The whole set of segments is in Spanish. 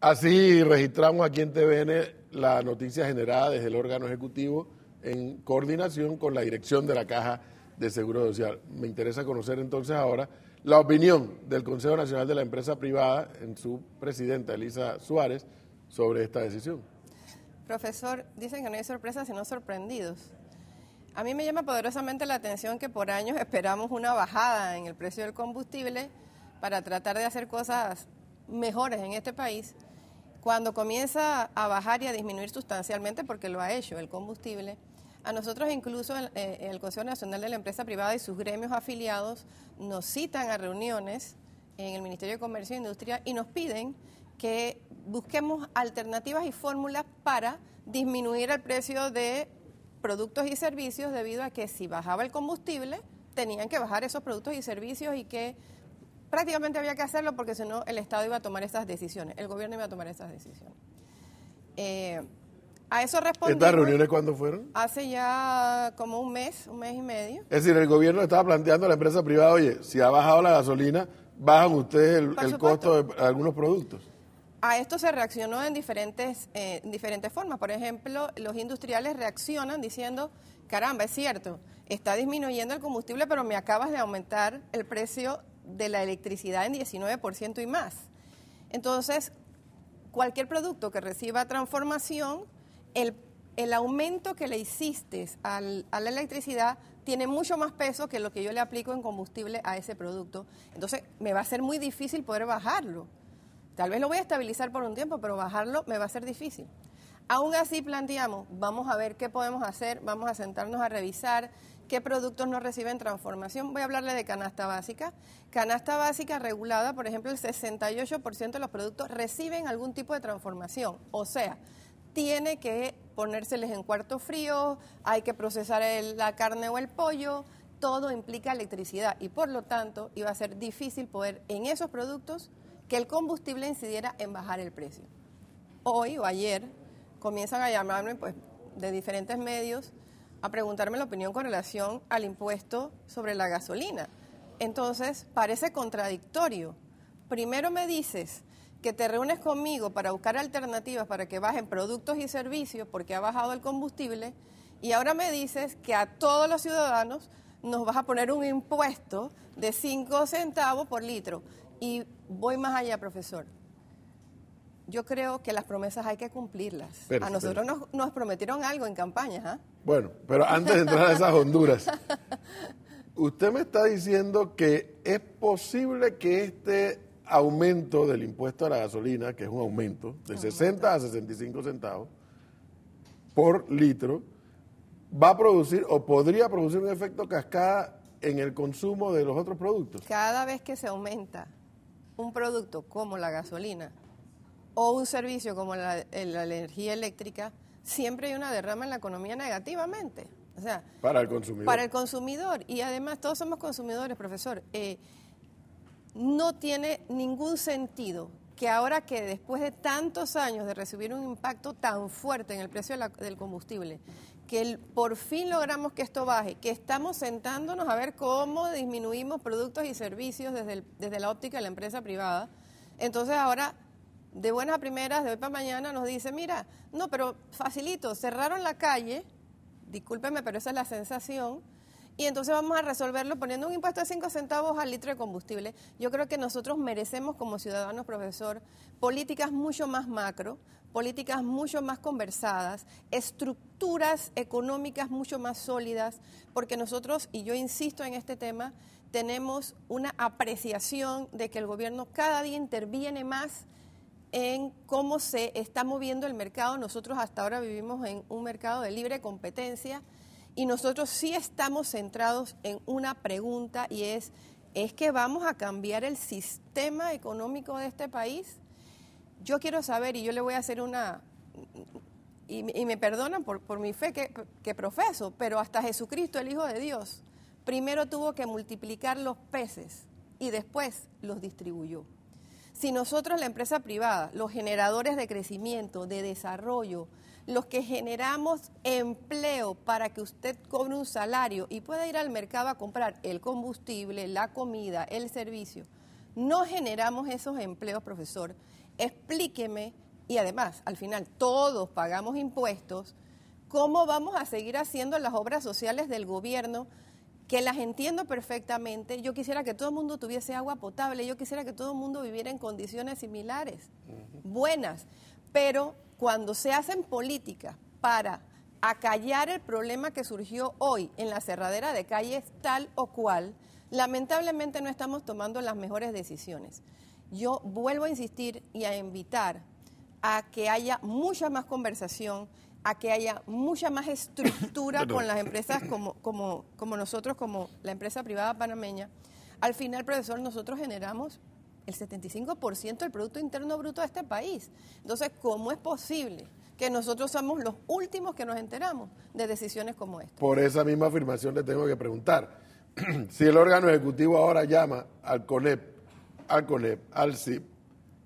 Así registramos aquí en TVN la noticia generada desde el órgano ejecutivo en coordinación con la dirección de la Caja de Seguro Social. Me interesa conocer entonces ahora la opinión del Consejo Nacional de la Empresa Privada, en su presidenta Elisa Suárez, sobre esta decisión. Profesor, dicen que no hay sorpresas sino sorprendidos. A mí me llama poderosamente la atención que por años esperamos una bajada en el precio del combustible para tratar de hacer cosas mejores en este país. Cuando comienza a bajar y a disminuir sustancialmente, porque lo ha hecho el combustible, a nosotros incluso el Consejo Nacional de la Empresa Privada y sus gremios afiliados nos citan a reuniones en el Ministerio de Comercio e Industria y nos piden que busquemos alternativas y fórmulas para disminuir el precio de productos y servicios, debido a que si bajaba el combustible, tenían que bajar esos productos y servicios y que prácticamente había que hacerlo porque si no el Estado iba a tomar esas decisiones, el gobierno iba a tomar esas decisiones. A eso respondimos. ¿Estas reuniones cuándo fueron? Hace ya como un mes y medio. Es decir, el gobierno estaba planteando a la empresa privada, oye, si ha bajado la gasolina, bajan ustedes el costo de algunos productos. A esto se reaccionó en diferentes formas. Por ejemplo, los industriales reaccionan diciendo, caramba, es cierto, está disminuyendo el combustible, pero me acabas de aumentar el precio de la electricidad en 19% y más. Entonces, cualquier producto que reciba transformación, el aumento que le hiciste a la electricidad tiene mucho más peso que lo que yo le aplico en combustible a ese producto. Entonces, me va a ser muy difícil poder bajarlo. Tal vez lo voy a estabilizar por un tiempo, pero bajarlo me va a ser difícil. Aún así planteamos, vamos a ver qué podemos hacer, vamos a sentarnos a revisar qué productos no reciben transformación. Voy a hablarle de canasta básica. Canasta básica regulada, por ejemplo, el 68% de los productos reciben algún tipo de transformación. O sea, tiene que ponérseles en cuarto frío, hay que procesar la carne o el pollo, todo implica electricidad y por lo tanto iba a ser difícil poder en esos productos que el combustible incidiera en bajar el precio. Hoy o ayer comienzan a llamarme pues, de diferentes medios a preguntarme la opinión con relación al impuesto sobre la gasolina. Entonces, parece contradictorio. Primero me dices que te reúnes conmigo para buscar alternativas para que bajen productos y servicios porque ha bajado el combustible, y ahora me dices que a todos los ciudadanos nos vas a poner un impuesto de 5 centavos por litro. Y voy más allá, profesor. Yo creo que las promesas hay que cumplirlas. A nosotros nos prometieron algo en campaña. Bueno, pero antes de entrar a esas honduras, usted me está diciendo que es posible que este aumento del impuesto a la gasolina, que es un aumento de 60 a 65 centavos por litro, va a producir o podría producir un efecto cascada en el consumo de los otros productos. Cada vez que se aumenta un producto como la gasolina o un servicio como la energía eléctrica, siempre hay una derrama en la economía negativamente. O sea, para el consumidor. Para el consumidor. Y además todos somos consumidores, profesor. No tiene ningún sentido que ahora que después de tantos años de recibir un impacto tan fuerte en el precio del combustible, que por fin logramos que esto baje, que estamos sentándonos a ver cómo disminuimos productos y servicios desde la óptica de la empresa privada. Entonces ahora, de buenas a primeras, de hoy para mañana, nos dice, mira, no, pero facilito, cerraron la calle, discúlpeme, pero esa es la sensación, y entonces vamos a resolverlo poniendo un impuesto de 5 centavos al litro de combustible. Yo creo que nosotros merecemos como ciudadanos, profesor, políticas mucho más macro, políticas mucho más conversadas, estructuras económicas mucho más sólidas, porque nosotros, y yo insisto en este tema, tenemos una apreciación de que el gobierno cada día interviene más en cómo se está moviendo el mercado. Nosotros hasta ahora vivimos en un mercado de libre competencia y nosotros sí estamos centrados en una pregunta y es que vamos a cambiar el sistema económico de este país. Yo quiero saber, y yo le voy a hacer y me perdonan por mi fe que profeso, pero hasta Jesucristo, el Hijo de Dios, primero tuvo que multiplicar los peces y después los distribuyó. Si nosotros, la empresa privada, los generadores de crecimiento, de desarrollo, los que generamos empleo para que usted cobre un salario y pueda ir al mercado a comprar el combustible, la comida, el servicio, no generamos esos empleos, profesor, explíqueme, y además, al final, todos pagamos impuestos, ¿cómo vamos a seguir haciendo las obras sociales del gobierno? Que las entiendo perfectamente. Yo quisiera que todo el mundo tuviese agua potable, yo quisiera que todo el mundo viviera en condiciones similares, buenas, pero cuando se hacen políticas para acallar el problema que surgió hoy en la cerradera de calles tal o cual, lamentablemente no estamos tomando las mejores decisiones. Yo vuelvo a insistir y a invitar a que haya mucha más conversación, a que haya mucha más estructura con las empresas como nosotros, como la empresa privada panameña. Al final, profesor, nosotros generamos el 75% del Producto Interno Bruto de este país. Entonces, ¿cómo es posible que nosotros somos los últimos que nos enteramos de decisiones como esta? Por esa misma afirmación le tengo que preguntar. Si el órgano ejecutivo ahora llama al CONEP, al CIP,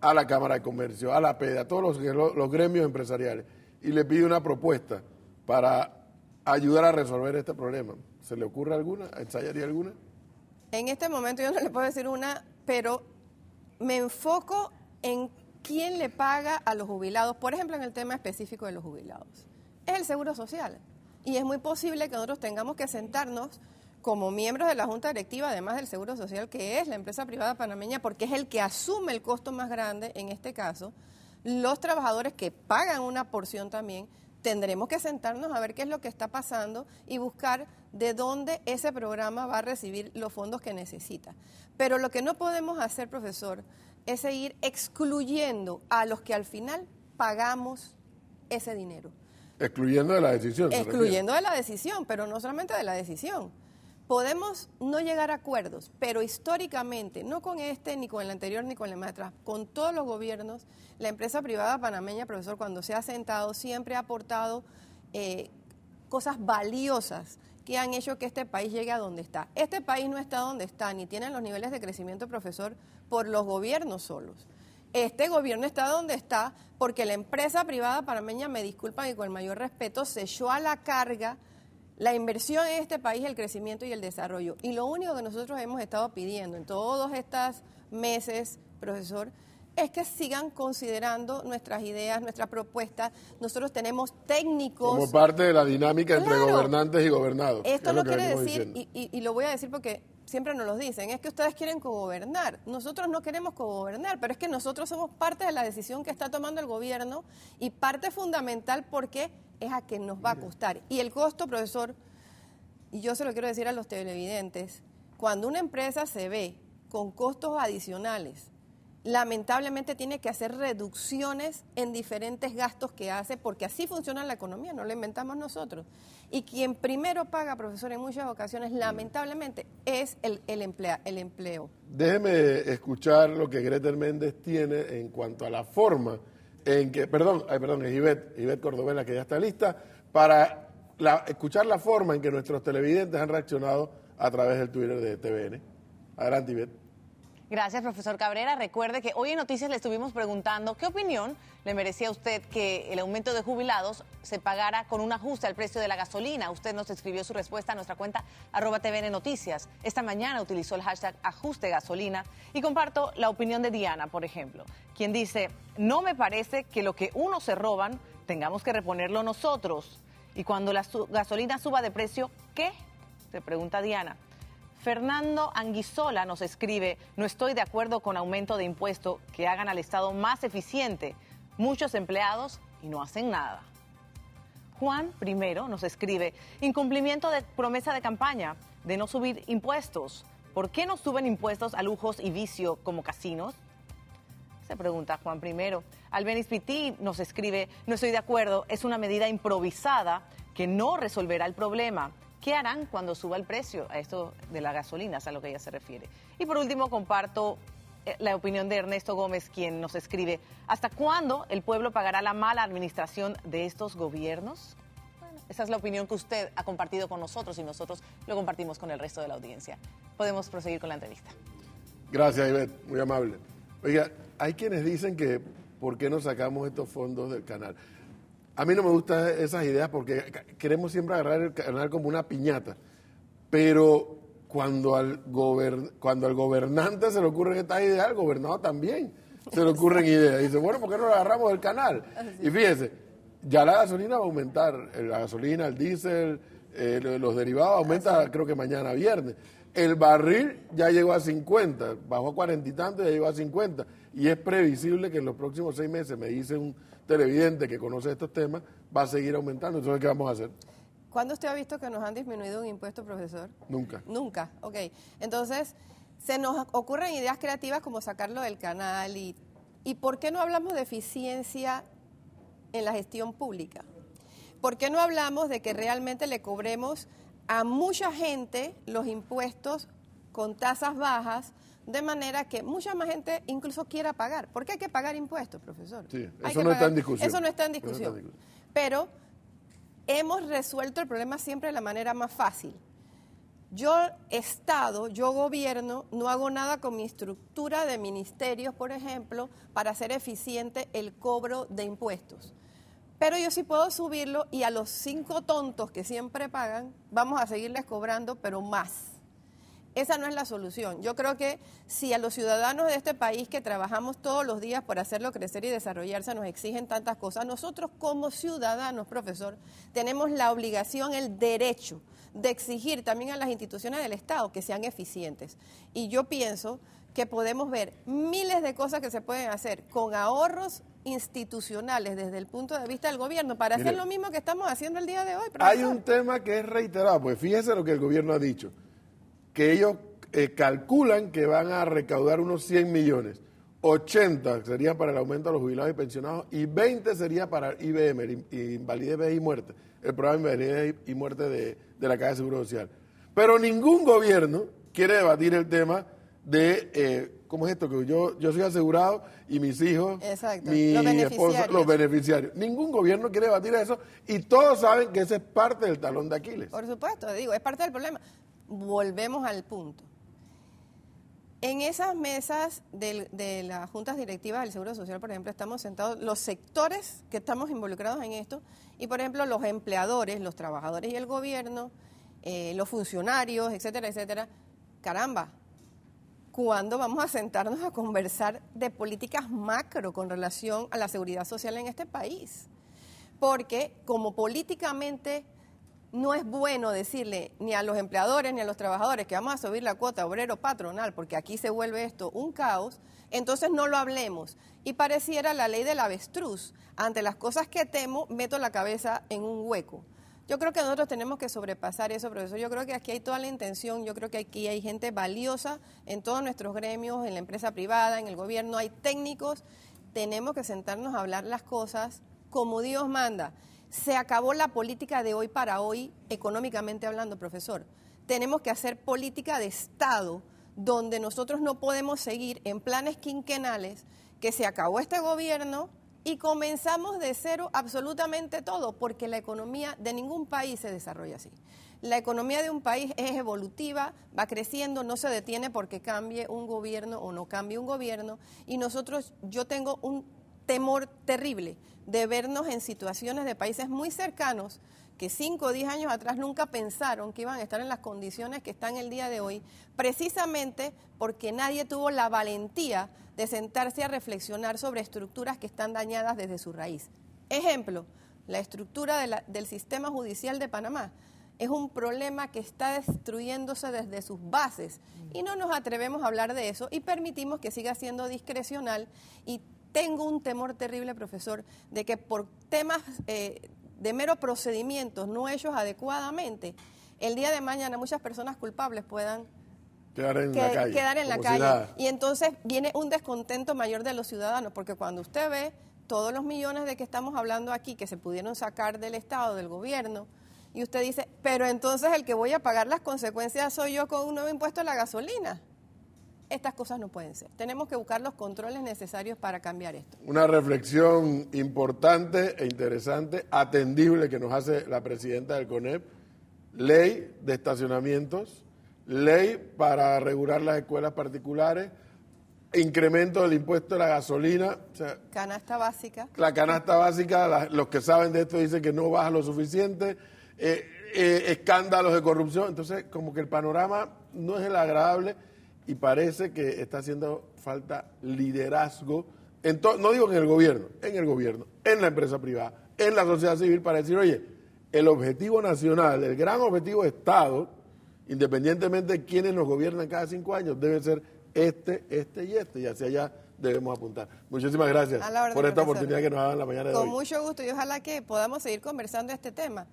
a la Cámara de Comercio, a la PEDA, a todos los gremios empresariales, y le pide una propuesta para ayudar a resolver este problema, ¿se le ocurre alguna? ¿Ensayaría alguna? En este momento yo no le puedo decir una, pero me enfoco en quién le paga a los jubilados, por ejemplo, en el tema específico de los jubilados. Es el Seguro Social. Y es muy posible que nosotros tengamos que sentarnos como miembros de la Junta Directiva, además del Seguro Social, que es la empresa privada panameña, porque es el que asume el costo más grande en este caso. Los trabajadores que pagan una porción también, tendremos que sentarnos a ver qué es lo que está pasando y buscar de dónde ese programa va a recibir los fondos que necesita. Pero lo que no podemos hacer, profesor, es seguir excluyendo a los que al final pagamos ese dinero. Excluyendo de la decisión. Excluyendo de la decisión, pero no solamente de la decisión. Podemos no llegar a acuerdos, pero históricamente, no con este, ni con el anterior, ni con el más atrás, con todos los gobiernos, la empresa privada panameña, profesor, cuando se ha sentado, siempre ha aportado cosas valiosas que han hecho que este país llegue a donde está. Este país no está donde está, ni tiene los niveles de crecimiento, profesor, por los gobiernos solos. Este gobierno está donde está porque la empresa privada panameña, me disculpan y con el mayor respeto, se echó a la carga la inversión en este país, el crecimiento y el desarrollo. Y lo único que nosotros hemos estado pidiendo en todos estos meses, profesor, es que sigan considerando nuestras ideas, nuestras propuestas. Nosotros tenemos técnicos. Como parte de la dinámica entre gobernantes y gobernados. Esto no quiere decir, y lo voy a decir porque siempre nos lo dicen, es que ustedes quieren cogobernar. Nosotros no queremos cogobernar, pero es que nosotros somos parte de la decisión que está tomando el gobierno y parte fundamental porque es a que nos va a costar. Y el costo, profesor, y yo se lo quiero decir a los televidentes, cuando una empresa se ve con costos adicionales, lamentablemente tiene que hacer reducciones en diferentes gastos que hace, porque así funciona la economía, no lo inventamos nosotros. Y quien primero paga, profesor, en muchas ocasiones, lamentablemente, es el empleo. Déjeme escuchar lo que Gretel Méndez tiene en cuanto a la forma en que, es Ivette Cordovela, que ya está lista, para escuchar la forma en que nuestros televidentes han reaccionado a través del Twitter de TVN. Adelante, Ivette. Gracias, profesor Cabrera. Recuerde que hoy en Noticias le estuvimos preguntando qué opinión le merecía a usted que el aumento de jubilados se pagara con un ajuste al precio de la gasolina. Usted nos escribió su respuesta a nuestra cuenta @TVN Noticias. Esta mañana utilizó el hashtag ajuste gasolina y comparto la opinión de Diana, por ejemplo, quien dice: no me parece que lo que unos se roban tengamos que reponerlo nosotros. Y cuando la gasolina suba de precio, ¿qué? Se pregunta Diana. Fernando Anguizola nos escribe: no estoy de acuerdo con aumento de impuesto, que hagan al Estado más eficiente. Muchos empleados y no hacen nada. Juan Primero nos escribe: incumplimiento de promesa de campaña de no subir impuestos. ¿Por qué no suben impuestos a lujos y vicio como casinos? Se pregunta Juan Primero. Albenis Pití nos escribe: no estoy de acuerdo, es una medida improvisada que no resolverá el problema. ¿Qué harán cuando suba el precio? A esto de la gasolina, es a lo que ella se refiere. Y por último, comparto la opinión de Ernesto Gómez, quien nos escribe: ¿hasta cuándo el pueblo pagará la mala administración de estos gobiernos? Bueno, esa es la opinión que usted ha compartido con nosotros y nosotros lo compartimos con el resto de la audiencia. Podemos proseguir con la entrevista. Gracias, Ivette, muy amable. Oiga, hay quienes dicen que ¿por qué no sacamos estos fondos del canal? A mí no me gustan esas ideas porque queremos siempre agarrar el canal como una piñata, pero cuando al gobernante se le ocurren estas ideas, al gobernador también. se le ocurren ideas. Dice, bueno, ¿por qué no lo agarramos del canal? Y fíjese, ya la gasolina va a aumentar, la gasolina, el diésel, los derivados aumentan creo que mañana viernes. El barril ya llegó a 50, bajó a 40 y tanto y ya llegó a 50. Y es previsible que en los próximos 6 meses, me dice un televidente que conoce estos temas, va a seguir aumentando. Entonces, ¿qué vamos a hacer? ¿Cuándo usted ha visto que nos han disminuido un impuesto, profesor? Nunca. Nunca, ok. Entonces, se nos ocurren ideas creativas como sacarlo del canal y ¿por qué no hablamos de eficiencia en la gestión pública? ¿Por qué no hablamos de que realmente le cobremos a mucha gente los impuestos con tasas bajas, de manera que mucha más gente incluso quiera pagar? ¿Por qué hay que pagar impuestos, profesor? Sí, eso no está en discusión. Eso no está en discusión. Pero hemos resuelto el problema siempre de la manera más fácil. Yo, Estado, yo gobierno, no hago nada con mi estructura de ministerios, por ejemplo, para hacer eficiente el cobro de impuestos. Pero yo sí puedo subirlo y a los 5 tontos que siempre pagan, vamos a seguirles cobrando, pero más. Esa no es la solución. Yo creo que si a los ciudadanos de este país que trabajamos todos los días por hacerlo crecer y desarrollarse nos exigen tantas cosas, nosotros como ciudadanos, profesor, tenemos la obligación, el derecho de exigir también a las instituciones del Estado que sean eficientes. Y yo pienso que podemos ver miles de cosas que se pueden hacer con ahorros institucionales desde el punto de vista del gobierno para hacer lo mismo que estamos haciendo el día de hoy, profesor. Hay un tema que es reiterado, pues fíjese lo que el gobierno ha dicho, que ellos calculan que van a recaudar unos 100 millones, 80 serían para el aumento de los jubilados y pensionados y 20 sería para IBM, invalidez, vejez y muerte, el programa de invalidez y muerte de la Caja de Seguro Social. Pero ningún gobierno quiere debatir el tema de ¿cómo es esto? Que yo soy asegurado y mis hijos, exacto, mi esposa, los beneficiarios. Ningún gobierno quiere debatir eso y todos saben que ese es parte del talón de Aquiles. Por supuesto, digo, es parte del problema. Volvemos al punto. En esas mesas de las juntas directivas del Seguro Social, por ejemplo, estamos sentados los sectores que estamos involucrados en esto y, por ejemplo, los empleadores, los trabajadores y el gobierno, los funcionarios, etcétera, etcétera. Caramba, ¿cuándo vamos a sentarnos a conversar de políticas macro con relación a la seguridad social en este país? Porque como políticamente no es bueno decirle ni a los empleadores ni a los trabajadores que vamos a subir la cuota obrero-patronal porque aquí se vuelve esto un caos, entonces no lo hablemos. Y pareciera la ley del avestruz. Ante las cosas que temo, meto la cabeza en un hueco. Yo creo que nosotros tenemos que sobrepasar eso, profesor. Yo creo que aquí hay toda la intención, yo creo que aquí hay gente valiosa en todos nuestros gremios, en la empresa privada, en el gobierno, hay técnicos. Tenemos que sentarnos a hablar las cosas como Dios manda. Se acabó la política de hoy para hoy, económicamente hablando, profesor. Tenemos que hacer política de Estado, donde nosotros no podemos seguir en planes quinquenales, que se acabó este gobierno y comenzamos de cero absolutamente todo, porque la economía de ningún país se desarrolla así. La economía de un país es evolutiva, va creciendo, no se detiene porque cambie un gobierno o no cambie un gobierno. Y nosotros, yo tengo un temor terrible de vernos en situaciones de países muy cercanos que 5 o 10 años atrás nunca pensaron que iban a estar en las condiciones que están el día de hoy, precisamente porque nadie tuvo la valentía de sentarse a reflexionar sobre estructuras que están dañadas desde su raíz. Ejemplo, la estructura del sistema judicial de Panamá es un problema que está destruyéndose desde sus bases y no nos atrevemos a hablar de eso y permitimos que siga siendo discrecional. Y tengo un temor terrible, profesor, de que por temas de mero procedimientos no hechos adecuadamente, el día de mañana muchas personas culpables puedan quedar en la calle. Y entonces viene un descontento mayor de los ciudadanos, porque cuando usted ve todos los millones de que estamos hablando aquí que se pudieron sacar del Estado, del gobierno, y usted dice, pero entonces el que voy a pagar las consecuencias soy yo con un nuevo impuesto a la gasolina. Estas cosas no pueden ser. Tenemos que buscar los controles necesarios para cambiar esto. Una reflexión importante e interesante, atendible, que nos hace la presidenta del CONEP. Ley de estacionamientos, ley para regular las escuelas particulares, incremento del impuesto a la gasolina. O sea, canasta básica. La canasta básica, los que saben de esto dicen que no baja lo suficiente. Escándalos de corrupción. Entonces, como que el panorama no es el agradable. Y parece que está haciendo falta liderazgo no digo que en el gobierno, en la empresa privada, en la sociedad civil, para decir, oye, el objetivo nacional, el gran objetivo de Estado, independientemente de quiénes nos gobiernan cada 5 años, debe ser este y hacia allá debemos apuntar. Muchísimas gracias por esta oportunidad que nos dan la mañana de hoy. Con mucho gusto y ojalá que podamos seguir conversando de este tema.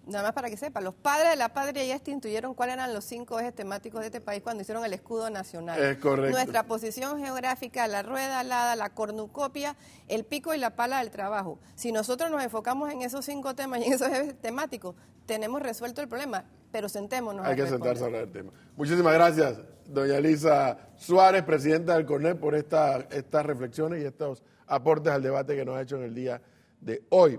Nada más para que sepa, los padres de la patria ya instituyeron cuáles eran los 5 ejes temáticos de este país cuando hicieron el escudo nacional. Es correcto. Nuestra posición geográfica, la rueda alada, la cornucopia, el pico y la pala del trabajo. Si nosotros nos enfocamos en esos 5 temas y en esos ejes temáticos, tenemos resuelto el problema, pero sentémonos. Hay que sentarse a hablar del tema. Muchísimas gracias, doña Elisa Suárez, presidenta del CONEP, por estas reflexiones y estos aportes al debate que nos ha hecho en el día de hoy.